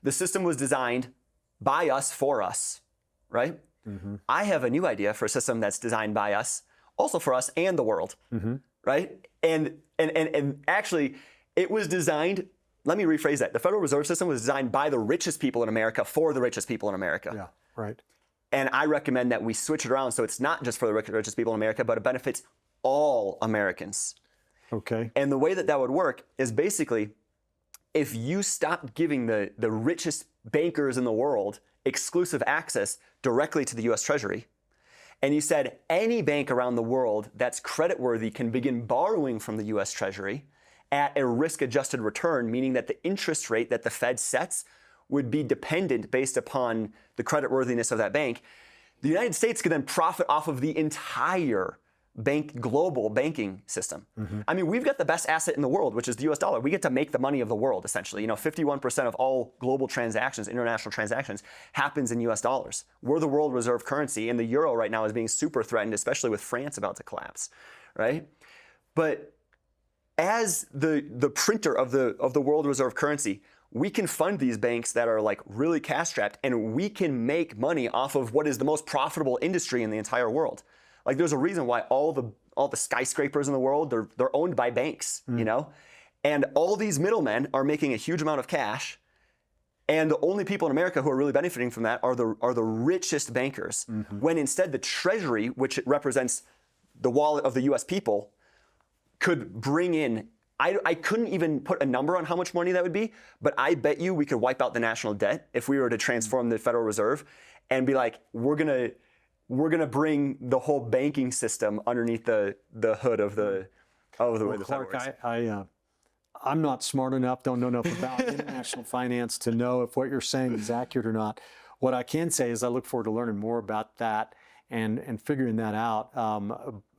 The system was designed by us, for us, right? I have a new idea for a system that's designed by us, also for us and the world, right? And actually, it was designed, let me rephrase that. The Federal Reserve System was designed by the richest people in America for the richest people in America. Yeah, right. And I recommend that we switch it around so it's not just for the richest people in America, but it benefits all Americans. Okay. And the way that would work is basically, if you stopped giving the richest bankers in the world exclusive access directly to the U.S. Treasury, and you said any bank around the world that's creditworthy can begin borrowing from the U.S. Treasury at a risk-adjusted return, meaning that the interest rate that the Fed sets would be dependent based upon the creditworthiness of that bank, The United States could then profit off of the entire global banking system. I mean, we've got the best asset in the world, which is the US dollar. We get to make the money of the world, essentially. 51% of all global transactions, international transactions, happens in US dollars. We're the world reserve currency, and the euro right now is being super threatened, especially with France about to collapse, right? But as the printer of the world reserve currency, we can fund these banks that are like really cash strapped, and we can make money off of what is the most profitable industry in the entire world. Like, there's a reason why all the skyscrapers in the world, they're owned by banks, and all these middlemen are making a huge amount of cash, and the only people in America who are really benefiting from that are the richest bankers. When instead the Treasury, which represents the wallet of the U.S. people, could bring in. I couldn't even put a number on how much money that would be, but I bet you we could wipe out the national debt if we were to transform the Federal Reserve and be like, we're gonna bring the whole banking system underneath the hood of the way the Fed works. I'm not smart enough, don't know enough about international finance to know if what you're saying is accurate or not. What I can say is I look forward to learning more about that and figuring that out.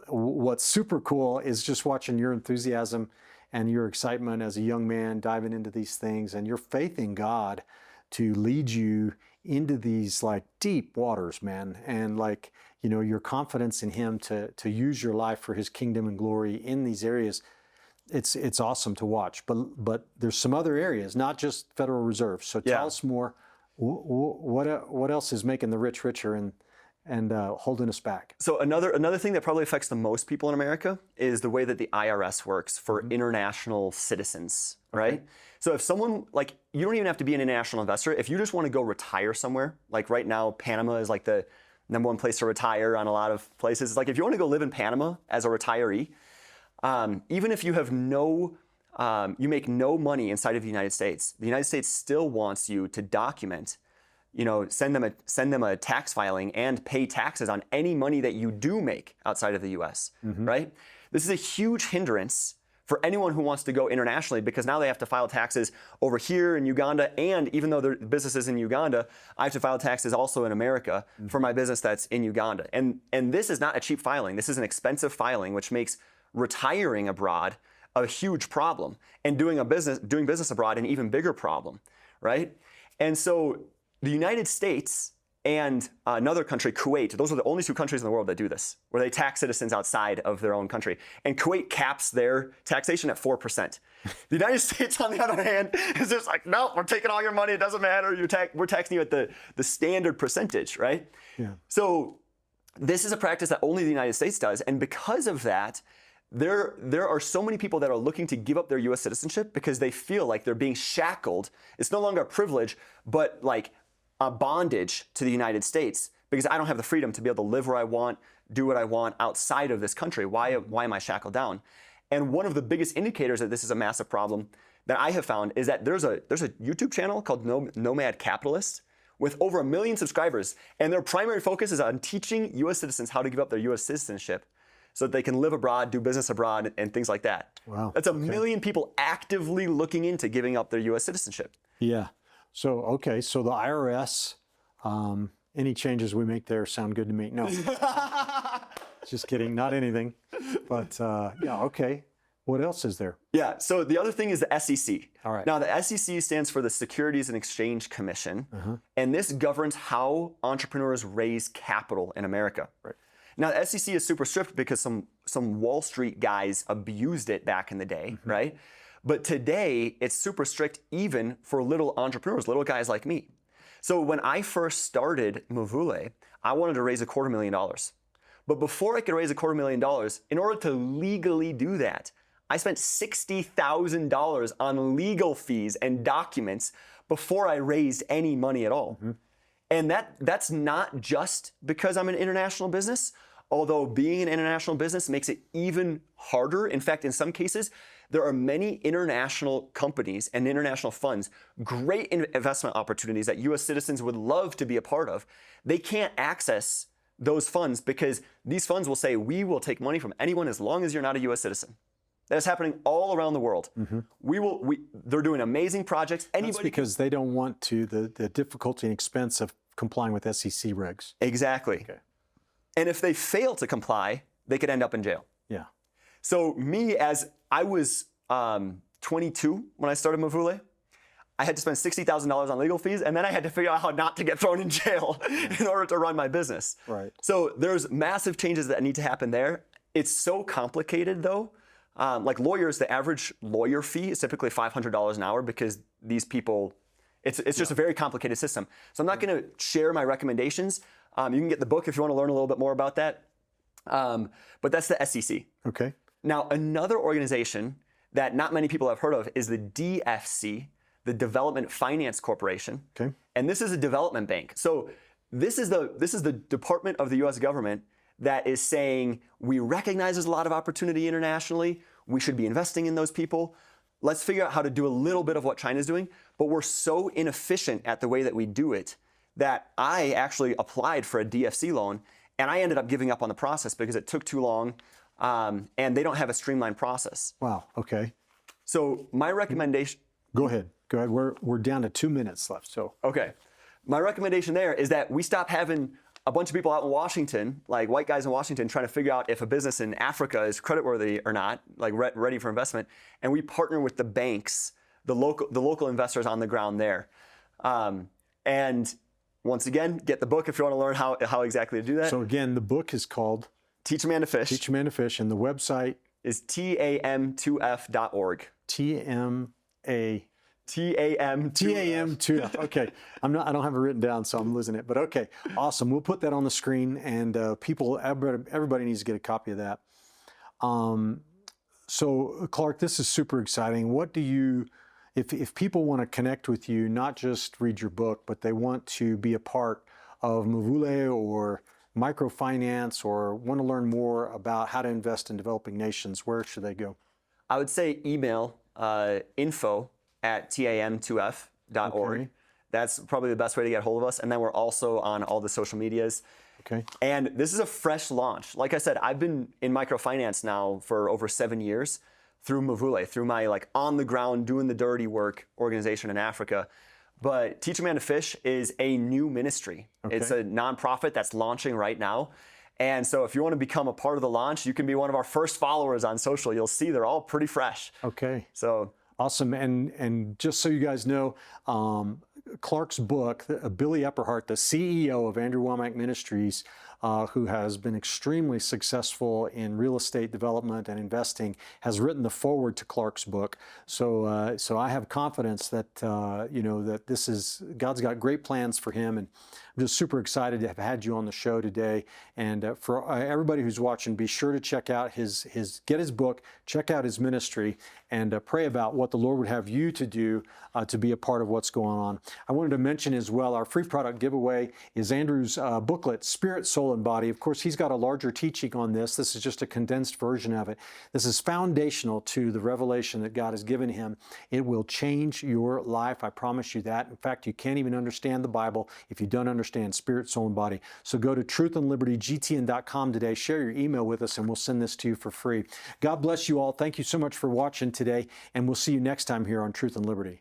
What's super cool is just watching your enthusiasm and your excitement as a young man diving into these things, and your faith in God to lead you into these like deep waters, man. And like, your confidence in Him to use your life for His kingdom and glory in these areas. It's awesome to watch. But there's some other areas, not just Federal Reserve. So tell us more. What else is making the rich richer and holding us back? So another thing that probably affects the most people in America is the way that the IRS works for international citizens, right? Okay. So if someone, like, you don't even have to be an international investor. If you just want to go retire somewhere, like right now, Panama is like the #1 place to retire on a lot of places. It's like, if you want to go live in Panama as a retiree, even if you have you make no money inside of the United States still wants you to document, send them a tax filing and pay taxes on any money that you do make outside of the U.S., right? This is a huge hindrance for anyone who wants to go internationally, because now they have to file taxes over here in Uganda, and even though their business is in Uganda, I have to file taxes also in America for my business that's in Uganda. And this is not a cheap filing. This is an expensive filing, which makes retiring abroad a huge problem, and doing business abroad an even bigger problem, right? And so the United States and another country, Kuwait, those are the only 2 countries in the world that do this, where they tax citizens outside of their own country. And Kuwait caps their taxation at 4%. The United States, on the other hand, is just like, no, we're taking all your money, it doesn't matter, we're taxing you at the standard percentage, right? Yeah. So this is a practice that only the United States does, and because of that, there are so many people that are looking to give up their U.S. citizenship because they feel like they're being shackled. It's no longer a privilege, but like a bondage to the United States, because I don't have the freedom to be able to live where I want, do what I want outside of this country. Why am I shackled down? And one of the biggest indicators that this is a massive problem that I have found is that there's a YouTube channel called Nomad Capitalist with over 1 million subscribers, and their primary focus is on teaching U.S. citizens how to give up their U.S. citizenship so that they can live abroad, do business abroad, and things like that. Wow. That's 1 million people actively looking into giving up their U.S. citizenship. Yeah. So the IRS, any changes we make there sound good to me. No. Just kidding. Not anything. But okay. What else is there? Yeah. So the other thing is the SEC. All right. Now, the SEC stands for the Securities and Exchange Commission, and this governs how entrepreneurs raise capital in America. Right. Now, the SEC is super strict because some Wall Street guys abused it back in the day, right? But today, it's super strict even for little entrepreneurs, little guys like me. So when I first started Mvule, I wanted to raise $250,000. But before I could raise $250,000, in order to legally do that, I spent $60,000 on legal fees and documents before I raised any money at all. And that's not just because I'm an international business, although being an international business makes it even harder. In fact, in some cases, there are many international companies and international funds, great investment opportunities that U.S. citizens would love to be a part of. They can't access those funds because these funds will say, we will take money from anyone as long as you're not a U.S. citizen. That is happening all around the world. They're doing amazing projects. That's because they don't want the difficulty and expense of complying with SEC regs. Exactly. Okay. And if they fail to comply, they could end up in jail. Yeah. So me, as I was 22 when I started Mavule, I had to spend $60,000 on legal fees, and then I had to figure out how not to get thrown in jail in order to run my business. Right. So there's massive changes that need to happen there. It's so complicated though. Like lawyers, the average lawyer fee is typically $500 an hour because these people, it's just a very complicated system. So I'm not going to share my recommendations. You can get the book if you want to learn a little bit more about that. But that's the SEC. Okay. Now, another organization that not many people have heard of is the DFC, the Development Finance Corporation. Okay. And this is a development bank. So this is the department of the US government that is saying, we recognize there's a lot of opportunity internationally. We should be investing in those people. Let's figure out how to do a little bit of what China's doing. But we're so inefficient at the way that we do it that I actually applied for a DFC loan, and I ended up giving up on the process because it took too long, and they don't have a streamlined process. Wow. Okay. So my recommendation... Go ahead. Go ahead. We're down to 2 minutes left. So. Okay. My recommendation there is that we stop having a bunch of people out in Washington, like white guys in Washington, trying to figure out if a business in Africa is creditworthy or not, like ready for investment, and we partner with the banks, the local investors on the ground there. And once again, get the book if you want to learn how exactly to do that. So again, the book is called Teach a Man to Fish. Teach a Man to Fish, and the website is tam2f.org. TAM2F. Okay, I don't have it written down, so I'm losing it. But okay, awesome. We'll put that on the screen, and everybody needs to get a copy of that. So Clark, this is super exciting. What do you, if people want to connect with you, not just read your book, but they want to be a part of Mavule or microfinance, or want to learn more about how to invest in developing nations, where should they go? I would say email info@tam2f.org. Okay. That's probably the best way to get a hold of us. And then we're also on all the social medias. Okay. And this is a fresh launch. Like I said, I've been in microfinance now for over 7 years through Mavule, through my on the ground, doing the dirty work organization in Africa. But Teach a Man to Fish is a new ministry. Okay. It's a nonprofit that's launching right now. And so if you want to become a part of the launch, you can be one of our first followers on social. You'll see they're all pretty fresh. Okay. So awesome. And just so you guys know, Clark's book, Billy Epperhart, the CEO of Andrew Womack Ministries, who has been extremely successful in real estate development and investing, has written the foreword to Clark's book. So, so I have confidence that that this is God's got great plans for him, and I'm just super excited to have had you on the show today. And for everybody who's watching, be sure to check out get his book, check out his ministry, and pray about what the Lord would have you to do to be a part of what's going on. I wanted to mention as well, our free product giveaway is Andrew's booklet, Spirit, Soul, and Body. Of course, he's got a larger teaching on this. This is just a condensed version of it. This is foundational to the revelation that God has given him. It will change your life. I promise you that. In fact, you can't even understand the Bible if you don't understand Spirit, Soul, and Body. So go to truthandlibertygtn.com today. Share your email with us, and we'll send this to you for free. God bless you all. Thank you so much for watching today, and we'll see you next time here on Truth and Liberty.